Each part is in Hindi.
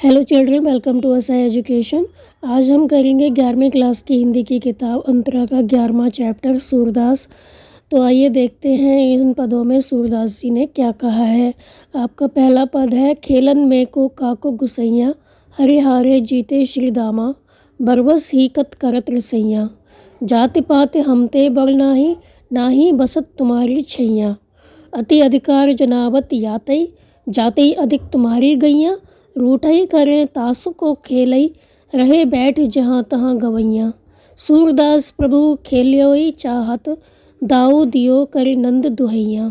हेलो चिल्ड्रन, वेलकम टू असाई एजुकेशन। आज हम करेंगे 11वीं क्लास की हिंदी की किताब अंतरा का 11वां चैप्टर सूरदास। तो आइए देखते हैं इन पदों में सूरदास जी ने क्या कहा है। आपका पहला पद है, खेलन में को काको गुसैया, हरे हारे जीते श्री दामा, बरबस ही कत करत रसैया, जाति पात हमते बल नाही, नाही बसत तुम्हारी छैया, अति अधिकार जनावत यातई, जाते अधिक तुम्हारी गैया, रूठई करें तासु को खेलई, रहे बैठ जहाँ तहाँ गवैया, सूरदास प्रभु खेल्योई चाहत, दाऊ दियो करे नंद दुहैया।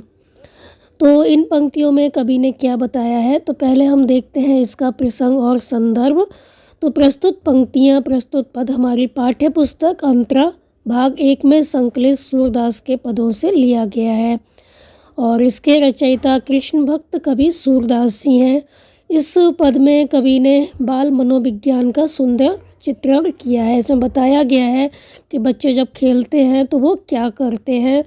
तो इन पंक्तियों में कवि ने क्या बताया है, तो पहले हम देखते हैं इसका प्रसंग और संदर्भ। तो प्रस्तुत पंक्तियाँ, प्रस्तुत पद हमारी पाठ्य पुस्तक अंतरा भाग 1 में संकलित सूरदास के पदों से लिया गया है और इसके रचयिता कृष्ण भक्त कवि सूरदास जी हैं। इस पद में कवि ने बाल मनोविज्ञान का सुंदर चित्रण किया है। इसमें बताया गया है कि बच्चे जब खेलते हैं तो वो क्या करते हैं,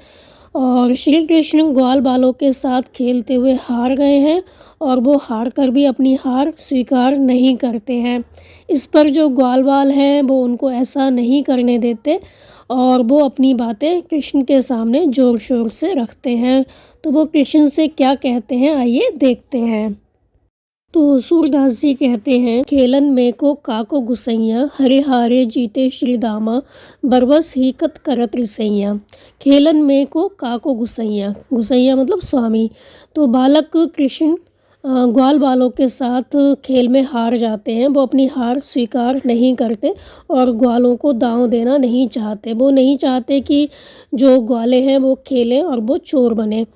और श्री कृष्ण ग्वाल बालों के साथ खेलते हुए हार गए हैं और वो हार कर भी अपनी हार स्वीकार नहीं करते हैं। इस पर जो ग्वाल बाल हैं वो उनको ऐसा नहीं करने देते और वो अपनी बातें कृष्ण के सामने ज़ोर शोर से रखते हैं। तो वो कृष्ण से क्या कहते हैं, आइए देखते हैं। तो सूरदास जी कहते हैं, खेलन में को काको गुसैया, हरे हारे जीते श्री दामा, बरबस ही कत करत रसैया। खेलन में को काको गुसैया, गुसैया मतलब स्वामी। तो बालक कृष्ण ग्वाल बालों के साथ खेल में हार जाते हैं। वो अपनी हार स्वीकार नहीं करते और ग्वालों को दांव देना नहीं चाहते। वो नहीं चाहते कि जो ग्वाले हैं वो खेलें और वो चोर बने।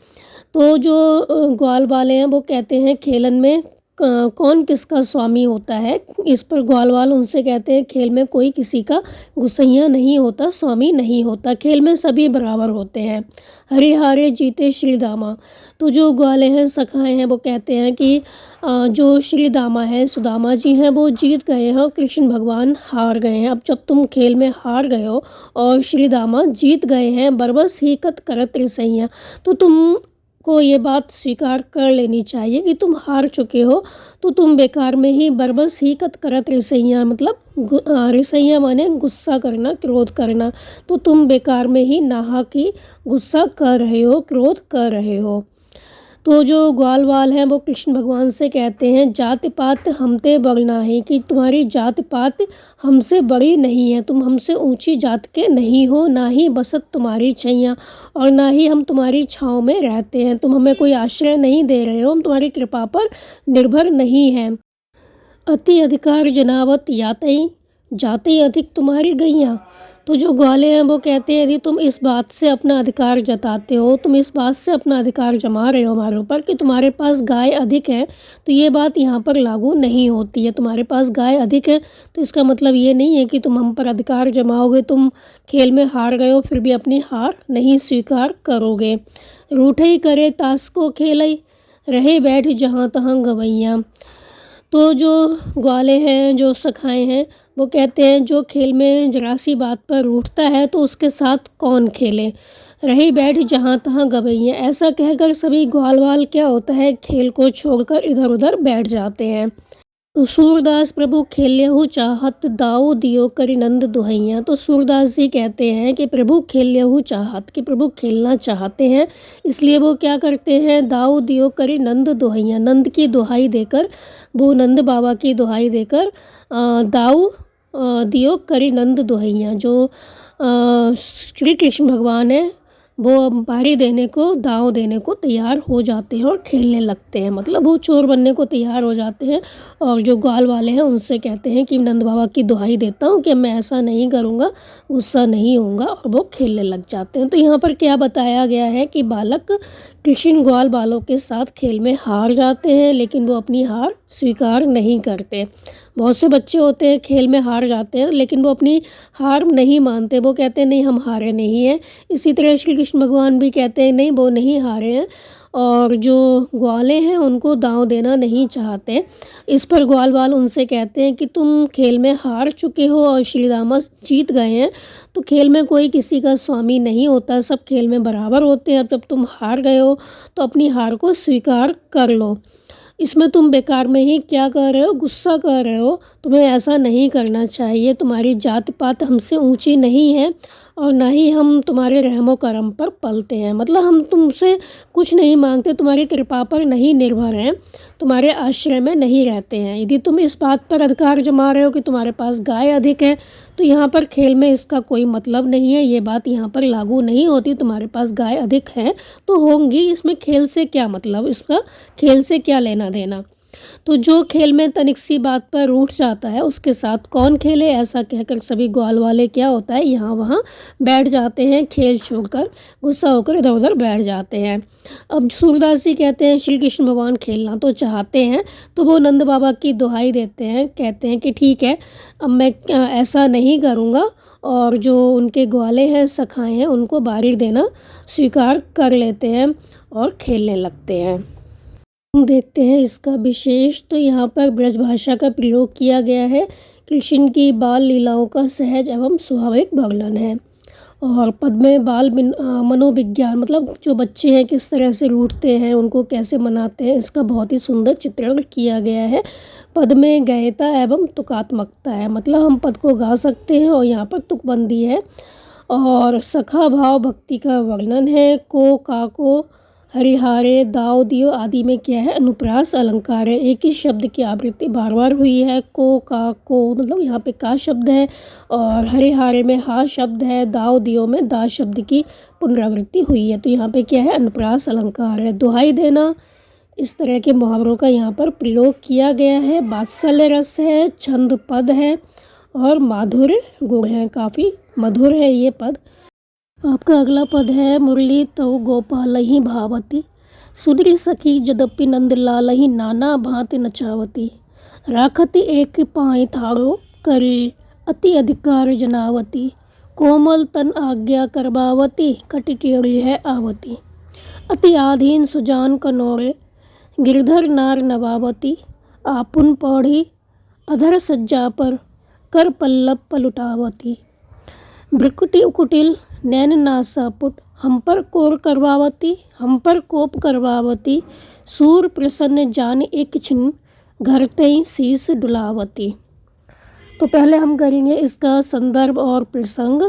तो जो ग्वाल वाले हैं वो कहते हैं खेलन में कौन किसका स्वामी होता है। इस पर ग्वाल वाल उनसे कहते हैं खेल में कोई किसी का गुसैया नहीं होता, स्वामी नहीं होता, खेल में सभी बराबर होते हैं। हरे हारे जीते श्री दामा। तो जो ग्वाले हैं, सखाए हैं, वो कहते हैं कि जो श्री दामा है, सुदामा जी हैं, वो जीत गए हैं और कृष्ण भगवान हार गए हैं। अब जब तुम खेल में हार गए हो और श्री दामा जीत गए हैं, बरबस ही कत करत रसैया, तो तुम को ये बात स्वीकार कर लेनी चाहिए कि तुम हार चुके हो। तो तुम बेकार में ही बरबस ही कत करत रसैया, मतलब रसैया माने गुस्सा करना, क्रोध करना। तो तुम बेकार में ही नाहक ही गुस्सा कर रहे हो, क्रोध कर रहे हो। तो जो ग्वाल वाल हैं वो कृष्ण भगवान से कहते हैं, जाति पात हमते बड़ नाही, कि तुम्हारी जात पात हमसे बड़ी नहीं है, तुम हमसे ऊंची जात के नहीं हो, ना ही बसत तुम्हारी छैया, और ना ही हम तुम्हारी छाँव में रहते हैं। तुम हमें कोई आश्रय नहीं दे रहे हो, हम तुम्हारी कृपा पर निर्भर नहीं हैं। अति अधिकार जनावत यातई, जाते अधिक तुम्हारी गैया। तो जो ग्वाले हैं वो कहते हैं, यदि तुम इस बात से अपना अधिकार जताते हो, तुम इस बात से अपना अधिकार जमा रहे हो हमारे ऊपर कि तुम्हारे पास गाय अधिक है, तो ये बात यहाँ पर लागू नहीं होती है। तुम्हारे पास गाय अधिक है तो इसका मतलब ये नहीं है कि तुम हम पर अधिकार जमाओगे। तुम खेल में हार गए हो फिर भी अपनी हार नहीं स्वीकार करोगे। रूठई करे ताश को खेलई, रहे बैठ जहाँ तहाँ गवैया। तो जो ग्वाले हैं, जो सखाए हैं, वो कहते हैं जो खेल में जरा सी बात पर रूठता है तो उसके साथ कौन खेले, रही बैठ जहाँ तहाँ गवैया। ऐसा कहकर सभी ग्वाल वाल क्या होता है, खेल को छोड़कर इधर उधर बैठ जाते हैं। तो सूरदास प्रभु खेल्यहु चाहत, दाऊ दियो करि नंद दुहैया। तो सूरदास जी कहते हैं कि प्रभु खेल्यहु चाहत, कि प्रभु खेलना चाहते हैं, इसलिए वो क्या करते हैं, दाऊ दियो करि नंद दुहैया, नंद की दुहाई देकर, वो नंद बाबा की दुहाई देकर दाऊ दियो करि नंद दुहैया। जो श्री कृष्ण भगवान है वो बारी देने को, दाव देने को तैयार हो जाते हैं और खेलने लगते हैं, मतलब वो चोर बनने को तैयार हो जाते हैं। और जो ग्वाल वाले हैं उनसे कहते हैं कि नंद बाबा की दुहाई देता हूँ कि मैं ऐसा नहीं करूँगा, गुस्सा नहीं होऊंगा, और वो खेलने लग जाते हैं। तो यहाँ पर क्या बताया गया है कि बालक कृष्ण ग्वाल बालों के साथ खेल में हार जाते हैं लेकिन वो अपनी हार स्वीकार नहीं करते। बहुत से बच्चे होते हैं खेल में हार जाते हैं लेकिन वो अपनी हार नहीं मानते, वो कहते हैं नहीं हम हारे नहीं हैं। इसी तरह श्री कृष्ण भगवान भी कहते हैं नहीं वो नहीं हारे हैं, और जो ग्वाले हैं उनको दांव देना नहीं चाहते। इस पर ग्वाल वाल उनसे कहते हैं कि तुम खेल में हार चुके हो और श्री दामा जीत गए हैं, तो खेल में कोई किसी का स्वामी नहीं होता, सब खेल में बराबर होते हैं। अब जब तुम हार गए हो तो अपनी हार को स्वीकार कर लो। इसमें तुम बेकार में ही क्या कर रहे हो, गुस्सा कर रहे हो। तुम्हें ऐसा नहीं करना चाहिए। तुम्हारी जात पात हमसे ऊंची नहीं है और ना ही हम तुम्हारे रहमो करम पर पलते हैं। मतलब हम तुमसे कुछ नहीं मांगते, तुम्हारी कृपा पर नहीं निर्भर हैं, तुम्हारे आश्रय में नहीं रहते हैं। यदि तुम इस बात पर अधिकार जमा रहे हो कि तुम्हारे पास गाय अधिक है, तो यहाँ पर खेल में इसका कोई मतलब नहीं है। ये बात यहाँ पर लागू नहीं होती। तुम्हारे पास गाय अधिक है तो होंगी, इसमें खेल से क्या मतलब, इसका खेल से क्या लेना देना। तो जो खेल में तनिक सी बात पर रूठ जाता है उसके साथ कौन खेले, ऐसा कहकर सभी ग्वाल वाले क्या होता है, यहाँ वहाँ बैठ जाते हैं। खेल छोड़कर गुस्सा होकर इधर उधर बैठ जाते हैं। अब सूरदास जी कहते हैं श्री कृष्ण भगवान खेलना तो चाहते हैं, तो वो नंद बाबा की दुहाई देते हैं। कहते हैं कि ठीक है, अब मैं ऐसा नहीं करूँगा, और जो उनके ग्वाले हैं, सखाए हैं, उनको बारी देना स्वीकार कर लेते हैं और खेलने लगते हैं। हम देखते हैं इसका विशेष, तो यहाँ पर ब्रज भाषा का प्रयोग किया गया है। कृष्ण की बाल लीलाओं का सहज एवं स्वाभाविक वर्णन है। और पद में बाल मनोविज्ञान, मतलब जो बच्चे हैं किस तरह से रूठते हैं, उनको कैसे मनाते हैं, इसका बहुत ही सुंदर चित्रण किया गया है। पद में गयता एवं तुकात्मकता है, मतलब हम पद को गा सकते हैं और यहाँ पर तुकबंदी है। और सखा भाव भक्ति का वर्णन है। को, का को, हरिहारे, दाव दियो आदि में क्या है, अनुप्रास अलंकार है। एक ही शब्द की आवृत्ति बार बार हुई है। को, का, को, मतलब यहाँ पे का शब्द है, और हरिहारे में हा शब्द है, दाव दियो में दा शब्द की पुनरावृत्ति हुई है। तो यहाँ पे क्या है, अनुप्रास अलंकार है। दुहाई देना, इस तरह के मुहावरों का यहाँ पर प्रयोग किया गया है। वात्सल्य रस है, छंद पद है और माधुर्य गुण है, काफ़ी मधुर है ये पद। आपका अगला पद है, मुरली तव गोपालहि भावती, सुधरी सखी जदपि नंदलालहि नाना भांति नचावती, राखती एक पाई थारो करी अति अधिकार जनावती, कोमल तन आज्ञा करवावती, कटिटेरी है आवती, अति आधीन सुजान कनोरे, गिरधर नार नवावती, आपुन पौढ़ी अधर सज्जा पर कर पल्लव पलुटावती, भ्रुकुटि उकुटिल नैन नासापुट, हम पर कोर करवावती, हम पर कोप करवावती, सूर प्रसन्न जान एक छिन घरते शीस डुलावती। तो पहले हम करेंगे इसका संदर्भ और प्रसंग।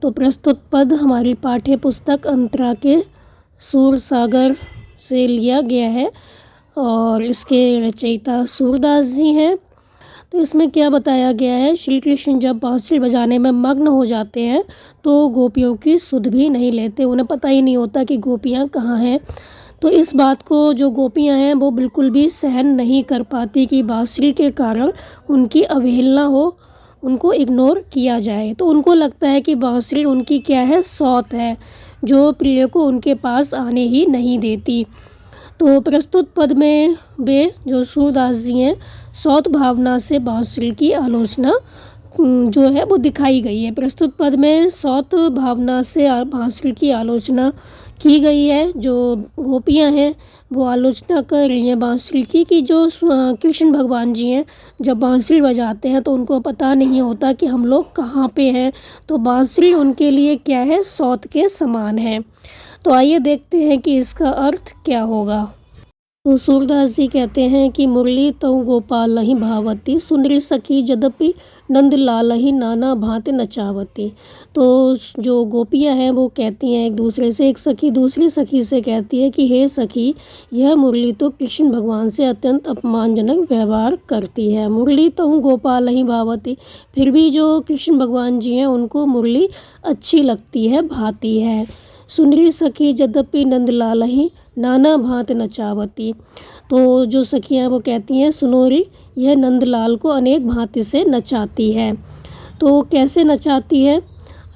तो प्रस्तुत पद हमारी पाठ्य पुस्तक अंतरा के सूर सागर से लिया गया है और इसके रचयिता सूरदास जी हैं। तो इसमें क्या बताया गया है, श्री कृष्ण जब बांसुरी बजाने में मग्न हो जाते हैं तो गोपियों की सुध भी नहीं लेते, उन्हें पता ही नहीं होता कि गोपियाँ कहाँ हैं। तो इस बात को जो गोपियाँ हैं वो बिल्कुल भी सहन नहीं कर पाती कि बांसुरी के कारण उनकी अवहेलना हो, उनको इग्नोर किया जाए। तो उनको लगता है कि बांसुरी उनकी क्या है, सौत है, जो प्रिय को उनके पास आने ही नहीं देती। तो प्रस्तुत पद में वे जो सूरदास जी हैं, सौत भावना से बांसुरी की आलोचना जो है वो दिखाई गई है। प्रस्तुत पद में सौत भावना से बांसुरी की आलोचना की गई है। जो गोपियां हैं वो आलोचना कर रही हैं बांसुरी की, कि जो कृष्ण भगवान जी हैं जब बांसुरी बजाते हैं तो उनको पता नहीं होता कि हम लोग कहाँ पे हैं। तो बांसुरी उनके लिए क्या है, सौत के समान है। तो आइए देखते हैं कि इसका अर्थ क्या होगा। तो सूरदास जी कहते हैं कि मुरली तव गोपालहि भावती, सुंदरी सखी जदपि नंदलालहि नाना भांति नचावती। तो जो गोपियां हैं वो कहती हैं एक दूसरे से, एक सखी दूसरी सखी से कहती है कि हे सखी, यह मुरली तो कृष्ण भगवान से अत्यंत अपमानजनक व्यवहार करती है। मुरली तव गोपालहि भावती, फिर भी जो कृष्ण भगवान जी हैं उनको मुरली अच्छी लगती है, भाती है। सुंदरी सखी यद्यपि नंदलालहि नाना भांति नचावती, तो जो सखियाँ वो कहती हैं सुनोरी यह नंदलाल को अनेक भांति से नचाती है। तो कैसे नचाती है,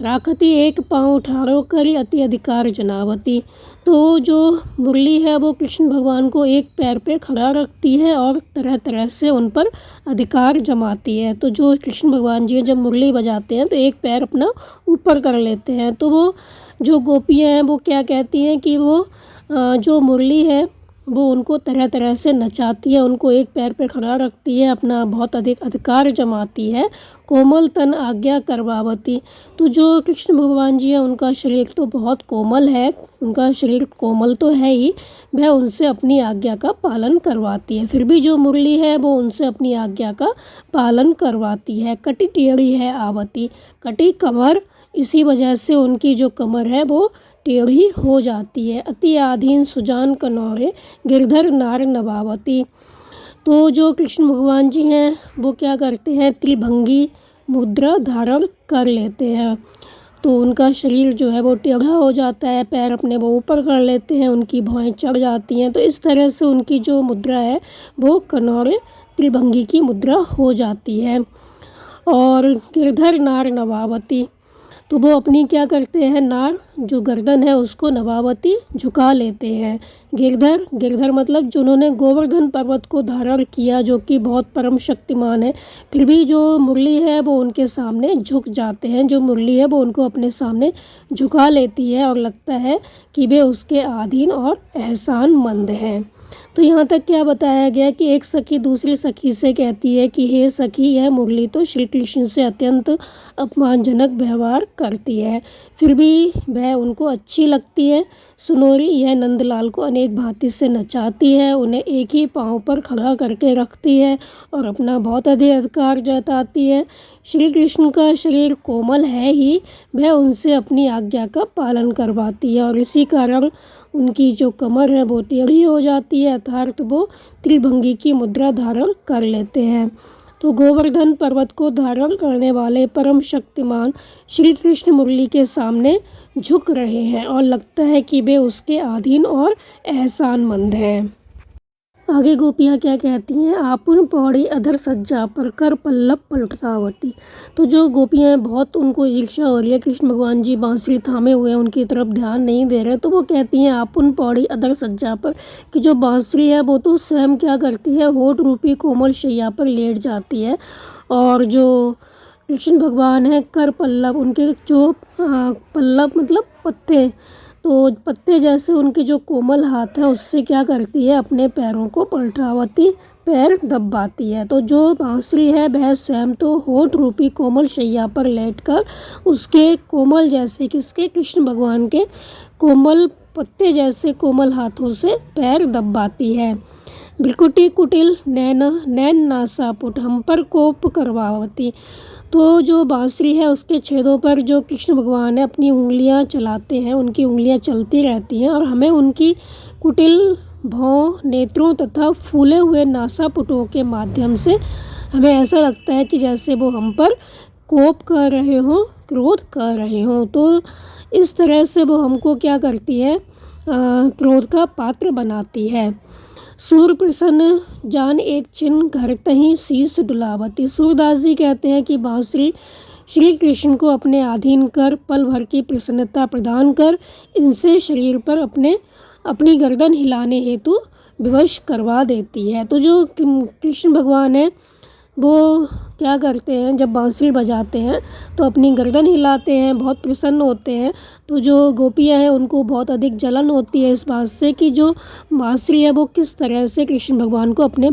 राखती एक पाँव ठाड़ो कर अति अधिकार जनावती। तो जो मुरली है वो कृष्ण भगवान को एक पैर पे खड़ा रखती है और तरह तरह से उन पर अधिकार जमाती है। तो जो कृष्ण भगवान जी जब मुरली बजाते हैं तो एक पैर अपना ऊपर कर लेते हैं। तो वो जो गोपियाँ हैं वो क्या कहती हैं कि वो जो मुरली है वो उनको तरह तरह से नचाती है, उनको एक पैर पे खड़ा रखती है, अपना बहुत अधिक अधिकार जमाती है। कोमल तन आज्ञा करवावती। तो जो कृष्ण भगवान जी हैं उनका शरीर तो बहुत कोमल है, उनका शरीर कोमल तो है ही, वह उनसे अपनी आज्ञा का पालन करवाती है। फिर भी जो मुरली है वो उनसे अपनी आज्ञा का पालन करवाती है। कटी टेढ़ी है आवती। कटी कमर, इसी वजह से उनकी जो कमर है वो टेढ़ी हो जाती है। अति आधीन सुजान कनौरे गिरधर नार नभावती। तो जो कृष्ण भगवान जी हैं वो क्या करते हैं, त्रिभंगी मुद्रा धारण कर लेते हैं। तो उनका शरीर जो है वो टेढ़ा हो जाता है, पैर अपने वो ऊपर कर लेते हैं, उनकी भौहें चढ़ जाती हैं। तो इस तरह से उनकी जो मुद्रा है वो कनौरे त्रिभंगी की मुद्रा हो जाती है। और गिरधर नार नभावती, तो वो अपनी क्या करते हैं, नार जो गर्दन है उसको नभावती झुका लेते हैं। गिरधर, गिरधर मतलब जिन्होंने गोवर्धन पर्वत को धारण किया, जो कि बहुत परम शक्तिमान है, फिर भी जो मुरली है वो उनके सामने झुक जाते हैं। जो मुरली है वो उनको अपने सामने झुका लेती है और लगता है कि वे उसके अधीन और एहसानमंद हैं। तो यहाँ तक क्या बताया गया कि एक सखी दूसरी सखी से कहती है कि हे सखी, यह मुरली तो श्री कृष्ण से अत्यंत अपमानजनक व्यवहार करती है, फिर भी वह उनको अच्छी लगती है। सुनोरी, यह नंदलाल को अनेक भांति से नचाती है, उन्हें एक ही पाँव पर खड़ा करके रखती है और अपना बहुत अधिक अधिकार जताती है। श्री कृष्ण का शरीर कोमल है ही, वह उनसे अपनी आज्ञा का पालन करवाती है और इसी कारण उनकी जो कमर है वो टेढ़ी हो जाती है, अर्थात वो त्रिभंगी की मुद्रा धारण कर लेते हैं। तो गोवर्धन पर्वत को धारण करने वाले परम शक्तिमान श्री कृष्ण मुरली के सामने झुक रहे हैं और लगता है कि वे उसके अधीन और एहसानमंद हैं। आगे गोपियाँ क्या कहती हैं, आपुन पौड़ी अधर सज्जा पर कर पल्लव पलटावती। तो जो गोपियाँ हैं बहुत उनको ईर्ष्या हो रही है, कृष्ण भगवान जी बांसुरी थामे हुए हैं, उनकी तरफ ध्यान नहीं दे रहे, तो वो कहती हैं आपुन पौड़ी अधर सज्जा पर, कि जो बांसुरी है वो तो स्वयं क्या करती है, होठ रूपी कोमल शैया पर लेट जाती है, और जो कृष्ण भगवान है कर पल्लव, उनके जो पल्लव मतलब पत्ते, तो पत्ते जैसे उनके जो कोमल हाथ है उससे क्या करती है, अपने पैरों को पलटावती, पैर दबाती है। तो जो बांसुरी है वह स्वयं तो होठ रूपी कोमल शैया पर लेटकर उसके कोमल जैसे, किसके, कृष्ण भगवान के कोमल पत्ते जैसे कोमल हाथों से पैर दबाती है। भ्रिकुटी कुटिल नैन नैन नासापुट हम पर कोप करवावती। तो जो बांसुरी है उसके छेदों पर जो कृष्ण भगवान है अपनी उंगलियां चलाते हैं, उनकी उंगलियां चलती रहती हैं और हमें उनकी कुटिल भौं, नेत्रों तथा फूले हुए नासापुटों के माध्यम से हमें ऐसा लगता है कि जैसे वो हम पर कोप कर रहे हों, क्रोध कर रहे हों। तो इस तरह से वो हमको क्या करती है, क्रोध का पात्र बनाती है। सूर प्रसन्न जान एक चिन्ह घर तहीं शीस डुलावती। सूरदास जी कहते हैं कि बांसुरी श्री कृष्ण को अपने अधीन कर पल भर की प्रसन्नता प्रदान कर इनसे शरीर पर अपनी गर्दन हिलाने हेतु विवश करवा देती है। तो जो कृष्ण भगवान है वो क्या करते हैं, जब बांसुरी बजाते हैं तो अपनी गर्दन हिलाते हैं, बहुत प्रसन्न होते हैं। तो जो गोपियाँ हैं उनको बहुत अधिक जलन होती है इस बात से कि जो बांसुरी है वो किस तरह से कृष्ण भगवान को अपने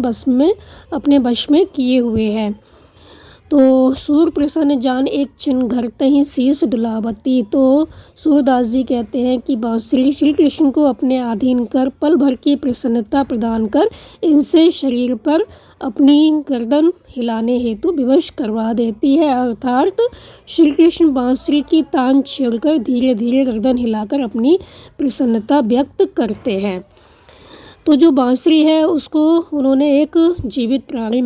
वश में किए हुए हैं। तो सूर प्रसन्न जान एक चिन्ह घर तहीं शीस डुलावती। तो सूरदास जी कहते हैं कि बांसुरी श्री कृष्ण को अपने अधीन कर पल भर की प्रसन्नता प्रदान कर इनसे शरीर पर अपनी गर्दन हिलाने हेतु विवश करवा देती है, अर्थात श्री कृष्ण बांसुरी की तान छेड़कर धीरे धीरे गर्दन हिलाकर अपनी प्रसन्नता व्यक्त करते हैं। तो जो बांसुरी है उसको उन्होंने एक जीवित प्राणी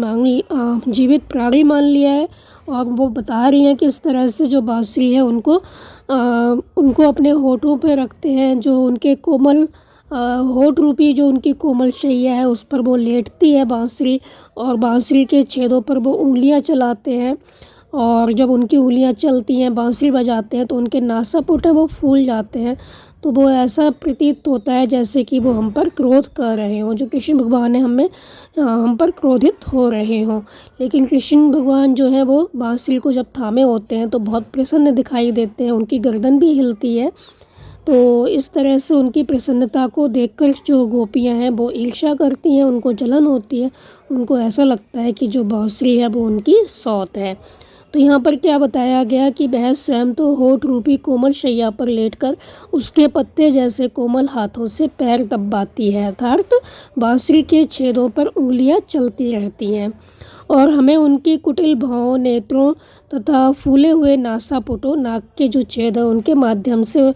मान लिया है और वो बता रही हैं कि इस तरह से जो बांसुरी है उनको अपने होठों पे रखते हैं, जो उनके कोमल होठ रूपी जो उनकी कोमल शैया है उस पर वो लेटती है बांसुरी, और बांसुरी के छेदों पर वो उंगलियां चलाते हैं, और जब उनकी उंगलियां चलती हैं बांसुरी बजाते हैं तो उनके नासापुट है वो फूल जाते हैं। तो वो ऐसा प्रतीत होता है जैसे कि वो हम पर क्रोध कर रहे हों, जो कृष्ण भगवान है हम पर क्रोधित हो रहे हों। लेकिन कृष्ण भगवान जो है वो बांसुरी को जब थामे होते हैं तो बहुत प्रसन्न दिखाई देते हैं, उनकी गर्दन भी हिलती है। तो इस तरह से उनकी प्रसन्नता को देखकर जो गोपियाँ हैं वो ईर्ष्या करती हैं, उनको जलन होती है, उनको ऐसा लगता है कि जो बांसुरी है वो उनकी सौत है। तो यहाँ पर क्या बताया गया कि वह स्वयं तो होठ रूपी कोमल शैया पर लेटकर उसके पत्ते जैसे कोमल हाथों से पैर दबाती है, अर्थात बांसुरी के छेदों पर उंगलियां चलती रहती हैं और हमें उनकी कुटिल भावों, नेत्रों तथा फूले हुए नासापुटों, नाक के जो छेद हैं उनके माध्यम से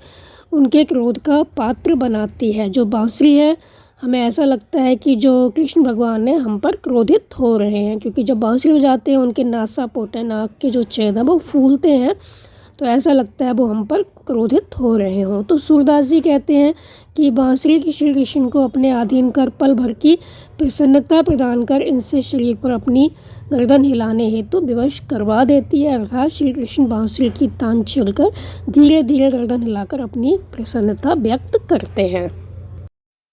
उनके क्रोध का पात्र बनाती है। जो बांसुरी है, हमें ऐसा लगता है कि जो कृष्ण भगवान हैं हम पर क्रोधित हो रहे हैं, क्योंकि जब बांसुरी बजाते हैं उनके नासापुट है, नाक के जो छेद हैं वो फूलते हैं, तो ऐसा लगता है वो हम पर क्रोधित हो रहे हों। तो सूरदास जी कहते हैं कि बांसुरी की श्री कृष्ण को अपने अधीन कर पल भर की प्रसन्नता प्रदान कर इनसे शरीर पर अपनी गर्दन हिलाने हेतु विवश करवा देती है, अर्थात श्री कृष्ण बांसुरी की तान छेड़कर धीरे धीरे गर्दन हिलाकर अपनी प्रसन्नता व्यक्त करते हैं।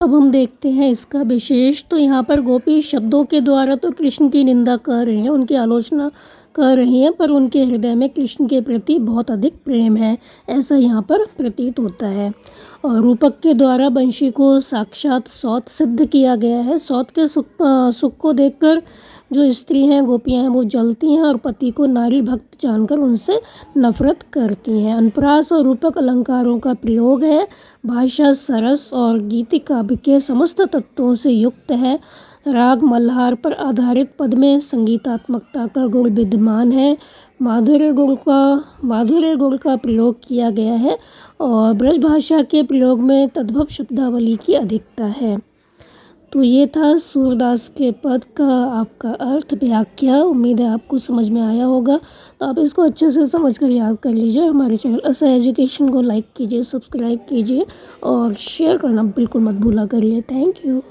अब हम देखते हैं इसका विशेष। तो यहाँ पर गोपी शब्दों के द्वारा तो कृष्ण की निंदा कर रही हैं, उनकी आलोचना कर रही हैं, पर उनके हृदय में कृष्ण के प्रति बहुत अधिक प्रेम है, ऐसा यहाँ पर प्रतीत होता है। और रूपक के द्वारा बंशी को साक्षात सौत सिद्ध किया गया है। सौत के सुख को देखकर जो स्त्री हैं, गोपियाँ हैं, वो जलती हैं और पति को नारी भक्त जानकर उनसे नफरत करती हैं। अनुप्रास और रूपक अलंकारों का प्रयोग है। भाषा सरस और गीति काव्य के समस्त तत्वों से युक्त है। राग मल्हार पर आधारित पद में संगीतात्मकता का गुण विद्यमान है। माधुर्य गुण का प्रयोग किया गया है और ब्रज भाषा के प्रयोग में तद्भव शब्दावली की अधिकता है। तो ये था सूरदास के पद का आपका अर्थ व्याख्या। उम्मीद है आपको समझ में आया होगा। तो आप इसको अच्छे से समझ कर याद कर लीजिए। हमारे चैनल ऐसा एजुकेशन को लाइक कीजिए, सब्सक्राइब कीजिए और शेयर करना बिल्कुल मत भूला करिए। Thank you.